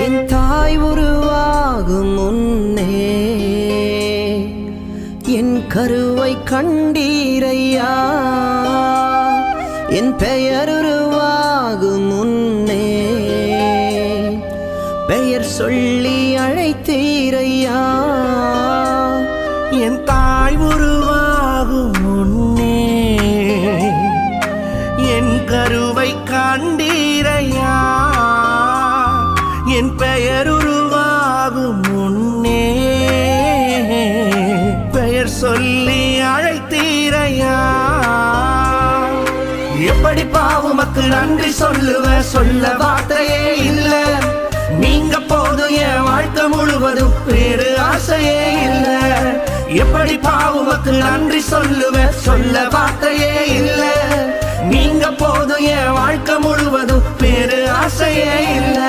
என் தாய் உருவாகும் முன்னே என் கருவை கண்டீரையா. என் பெயர் உருவாகும் முன்னே பெயர் சொல்லி அழைத்தீரையா. என் தாய் உருவாகும் முன்னே என் கருவை கண்டீரையா. என் பெயர் உருவாகும் முன்னே பெயர் சொல்லி அழைத்தீரையா. எப்படி பாவமக்கு நன்றி சொல்லுவ, சொல்ல வார்த்தையே இல்ல. நீங்க போதும் என் வாழ்க்கை முழுவதும் வேறு ஆசையே இல்ல. எப்படி பாவமக்கு நன்றி சொல்லுவ, சொல்ல வார்த்தையே இல்ல. நீங்க போதும் என் வாழ்க்கை முழுவதும் வேறு ஆசையே இல்ல.